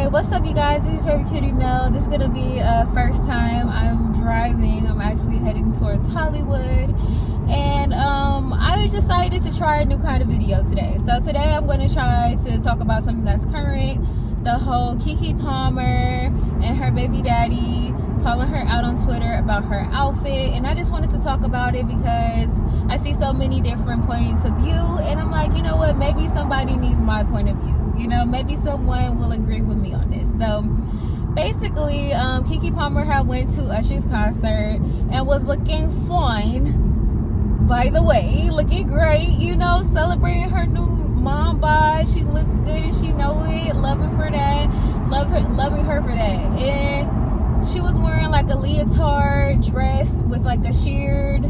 What's up, you guys? It's your favorite cutie Mel. This is gonna be first time I'm driving. I'm actually heading towards Hollywood, and I decided to try a new kind of video today. So today I'm going to try to talk about something that's current, the whole Keke Palmer and her baby daddy calling her out on Twitter about her outfit. And I just wanted to talk about it because I see so many different points of view, and I'm like, you know what, maybe somebody needs my point of view. You know, maybe someone will agree with me on this. So basically, Keke Palmer had went to Usher's concert and was looking fine, by the way, looking great, you know, celebrating her new mom bod. She looks good and she know it. Loving for that, loving her for that. And she was wearing like a leotard dress with like a sheared,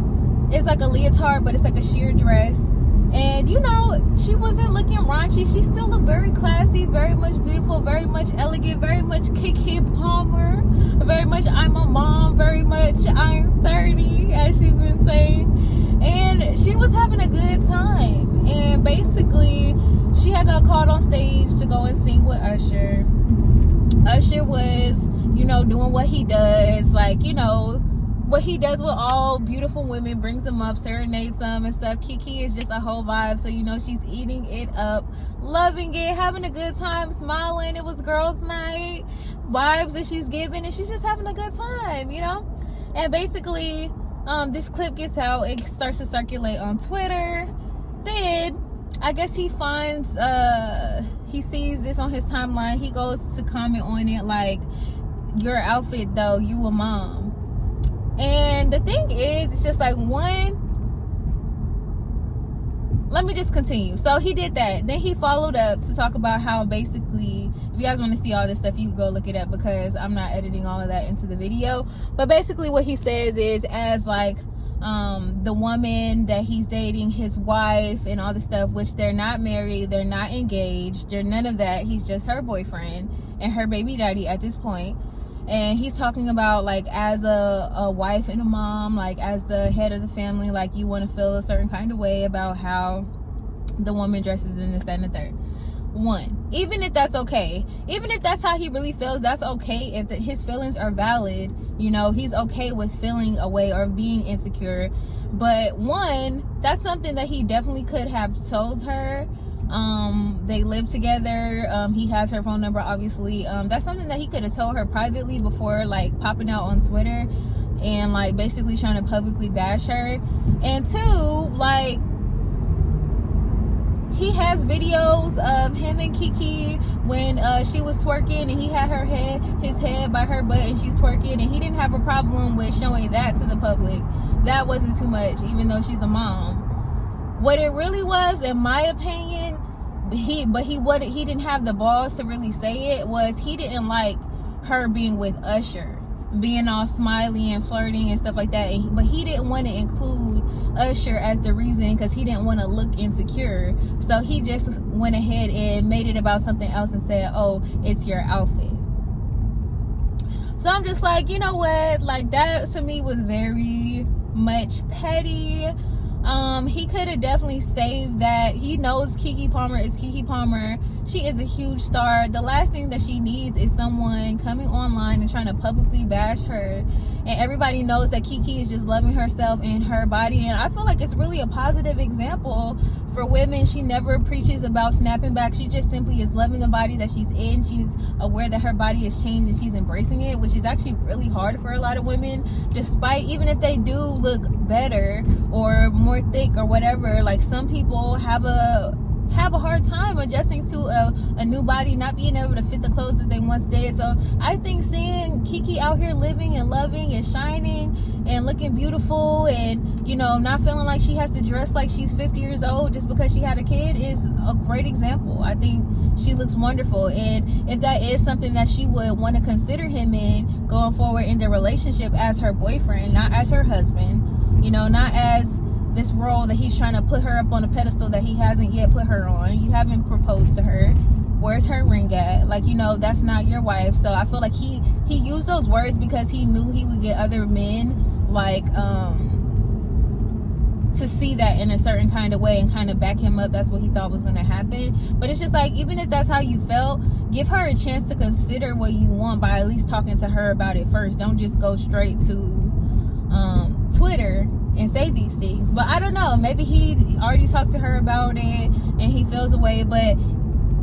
it's like a leotard, but it's like a sheer dress. And you know, she wasn't looking raunchy. She still looked very classy, very much beautiful, very much elegant, very much Keke Palmer, very much I'm a mom, very much I'm 30, as she's been saying. And she was having a good time. And basically, she had got called on stage to go and sing with Usher. Usher was, you know, doing what he does, like, you know, what he does with all beautiful women, brings them up, serenades them and stuff. Keke is just a whole vibe, so you know she's eating it up, loving it, having a good time, smiling. It was girls' night vibes that she's giving, and she's just having a good time, you know. And basically, this clip gets out, it starts to circulate on Twitter. Then I guess he finds, he sees this on his timeline. He goes to comment on it like, your outfit though, you a mom. And the thing is, it's just like, one, let me just continue. So he did that. Then he followed up to talk about how basically, if you guys want to see all this stuff, you can go look it up because I'm not editing all of that into the video. But basically what he says is, as like the woman that he's dating, his wife and all this stuff, which they're not married, they're not engaged, they're none of that. He's just her boyfriend and her baby daddy at this point. And he's talking about, like, as a wife and a mom, like, as the head of the family, like, you want to feel a certain kind of way about how the woman dresses in this, that, and the third. One, even if that's okay, even if that's how he really feels, that's okay. If his feelings are valid, you know, he's okay with feeling a way or being insecure. But one, that's something that he definitely could have told her. They live together. He has her phone number, obviously. That's something that he could have told her privately before, like, popping out on Twitter and, like, basically trying to publicly bash her. And two, like, he has videos of him and Keke when she was twerking, and he had his head by her butt and she's twerking, and he didn't have a problem with showing that to the public. That wasn't too much, even though she's a mom. What it really was, in my opinion, he didn't have the balls to really say it, was he didn't like her being with Usher, being all smiley and flirting and stuff like that. But he didn't want to include Usher as the reason because he didn't want to look insecure. So he just went ahead and made it about something else and said, oh, it's your outfit. So I'm just like, you know what? Like, that to me was very much petty. He could have definitely saved that. He knows Keke Palmer is Keke Palmer. She is a huge star. The last thing that she needs is someone coming online and trying to publicly bash her. And everybody knows that Keke is just loving herself and her body. And I feel like it's really a positive example for women. She never preaches about snapping back. She just simply is loving the body that she's in. She's aware that her body has changed and she's embracing it, which is actually really hard for a lot of women, despite, even if they do look better or more thick or whatever. Like, some people have a hard time adjusting to a new body, not being able to fit the clothes that they once did. So I think seeing Keke out here living and loving and shining and looking beautiful, and, you know, not feeling like she has to dress like she's 50 years old just because she had a kid, is a great example. I think she looks wonderful. And if that is something that she would want to consider him in going forward in their relationship, as her boyfriend, not as her husband, you know, not as this role that he's trying to put her up on a pedestal that he hasn't yet put her on. You haven't proposed to her. Where's her ring at? Like, you know, that's not your wife. So I feel like he used those words because he knew he would get other men, like, to see that in a certain kind of way and kind of back him up. That's what he thought was going to happen. But it's just like, even if that's how you felt, give her a chance to consider what you want by at least talking to her about it first. Don't just go straight to Twitter and say these things. But I don't know, maybe he already talked to her about it and he feels away. But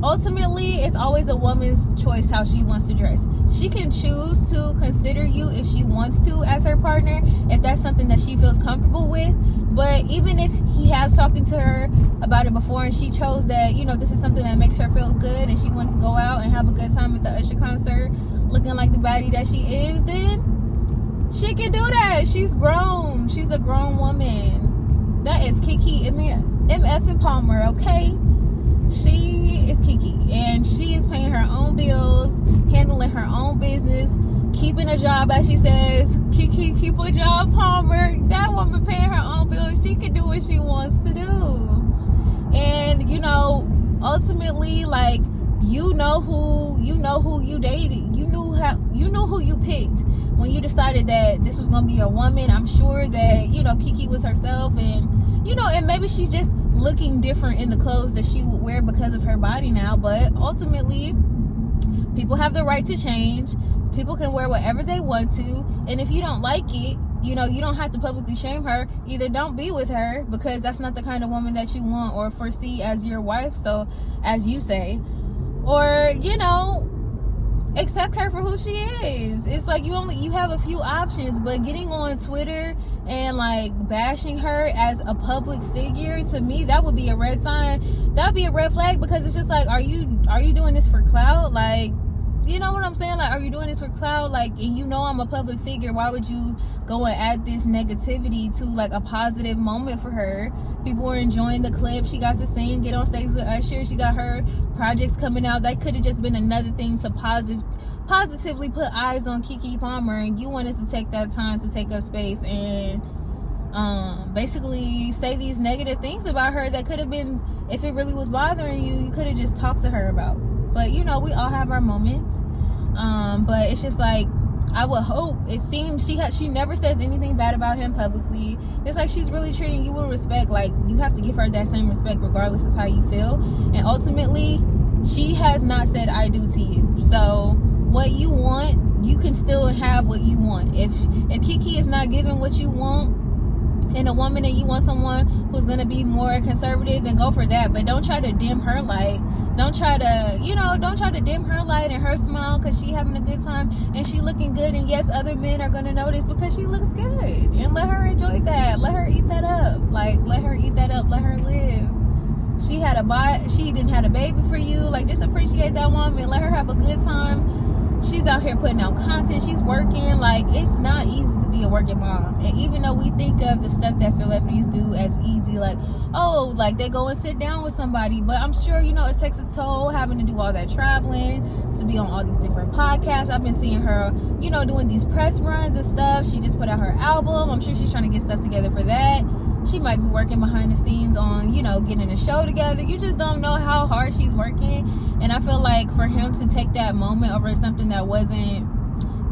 ultimately, it's always a woman's choice how she wants to dress. She can choose to consider you if she wants to as her partner, if that's something that she feels comfortable with. But even if he has talking to her about it before and she chose that, you know, this is something that makes her feel good and she wants to go out and have a good time at the Usher concert looking like the baddie that she is, then she can do that. She's grown. She's a grown woman. That is Keke MF and Palmer, okay? She is Keke, and she is paying her own bills, handling her own business, keeping a job, as she says. Keke, keep a job, Palmer. That woman paying her own bills. She can do what she wants to do. And, you know, ultimately, like, you know who you dated. You knew who you picked when you decided that this was gonna be your woman. I'm sure that, you know, Keke was herself, and, you know, and maybe she's just looking different in the clothes that she would wear because of her body now. But ultimately, people have the right to change. People can wear whatever they want to, and if you don't like it, you know, you don't have to publicly shame her. Either don't be with her, because that's not the kind of woman that you want or foresee as your wife, so as you say, or, you know, accept her for who she is. It's like you have a few options, but getting on Twitter and like bashing her as a public figure, to me, that would be a red sign. That would be a red flag, because it's just like, are you doing this for clout? Like, you know what I'm saying? Like, are you doing this for clout? Like, and you know I'm a public figure. Why would you go and add this negativity to like a positive moment for her? People were enjoying the clip. She got to sing, get on stage with Usher. She got her projects coming out. That could have just been another thing to positively put eyes on Keke Palmer, and you wanted to take that time to take up space and basically say these negative things about her that could have been, if it really was bothering you, you could have just talked to her about. But, you know, we all have our moments. But it's just like, I would hope, it seems she never says anything bad about him publicly. It's like she's really treating you with respect. Like, you have to give her that same respect regardless of how you feel. And ultimately, she has not said I do to you. So what you want, you can still have what you want. If Keke is not giving what you want in a woman, and you want someone who's going to be more conservative, then go for that. But don't try to dim her light. Don't try to dim her light and her smile because she having a good time and she looking good. And yes, other men are going to notice because she looks good. And let her enjoy that. Let her eat that up. Like, let her eat that up. Let her live. She didn't have a baby for you. Like, just appreciate that woman. Let her have a good time. She's out here putting out content. She's working. Like, it's not easy to be a working mom. And even though we think of the stuff that celebrities do as easy, like, oh, like they go and sit down with somebody, but I'm sure, you know, it takes a toll having to do all that traveling, to be on all these different podcasts. I've been seeing her, you know, doing these press runs and stuff. She just put out her album. I'm sure she's trying to get stuff together for that. She might be working behind the scenes on, you know, getting a show together. You just don't know how hard she's working. And I feel like for him to take that moment over something that wasn't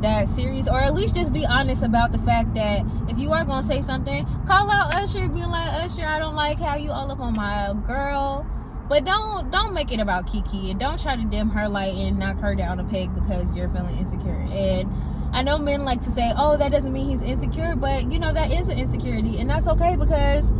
that serious, or at least just be honest about the fact that if you are going to say something, call out Usher, be like, Usher, I don't like how you all up on my girl. But don't make it about Keke, and don't try to dim her light and knock her down a peg because you're feeling insecure. And I know men like to say, oh, that doesn't mean he's insecure, but, you know, that is an insecurity, and that's okay, because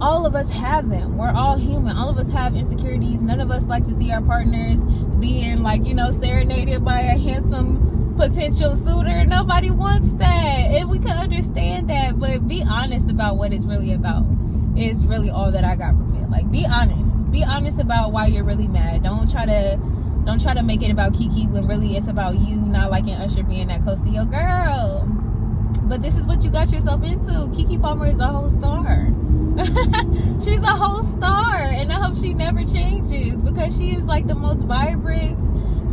all of us have them. We're all human. All of us have insecurities. None of us like to see our partners being, like, you know, serenaded by a handsome potential suitor. Nobody wants that, and we can understand that, but be honest about what it's really about. It's really all that I got from it. Like, be honest about why you're really mad. Don't try to make it about Keke when really it's about you not liking Usher being that close to your girl. But this is what you got yourself into. Keke Palmer is a whole star. She's a whole star, and I hope she never changes, because she is like the most vibrant,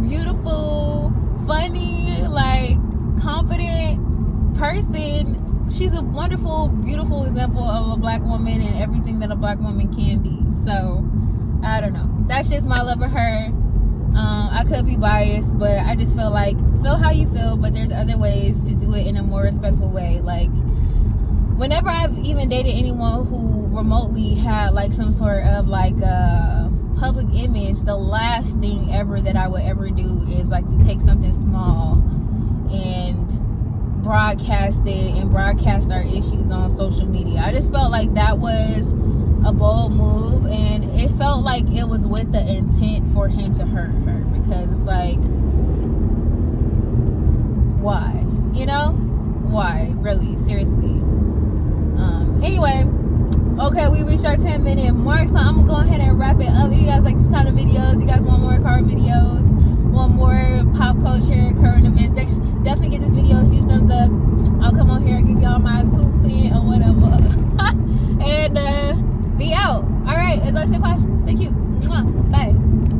beautiful, funny, like confident person. She's a wonderful, beautiful example of a black woman and everything that a black woman can be. So I don't know, that's just my love of her. I could be biased, but I just feel how you feel, but there's other ways to do it in a more respectful way. Like, whenever I've even dated anyone who remotely had like some sort of like public image, the last thing ever that I would ever do is like to take something small and broadcast it and broadcast our issues on social media. I just felt like that was a bold move, and it felt like it was with the intent for him to hurt her, because it's like, why? You know? Why? Really? Seriously? Anyway, okay, we reached our 10-minute mark, so I'm gonna go ahead and wrap it up. If you guys like this kind of videos, you guys want more car videos, want more pop culture, current events, definitely give this video a huge thumbs up. I'll come on here and give y'all my 2 cents or whatever. And be out. Alright, as I say, Posh, stay cute.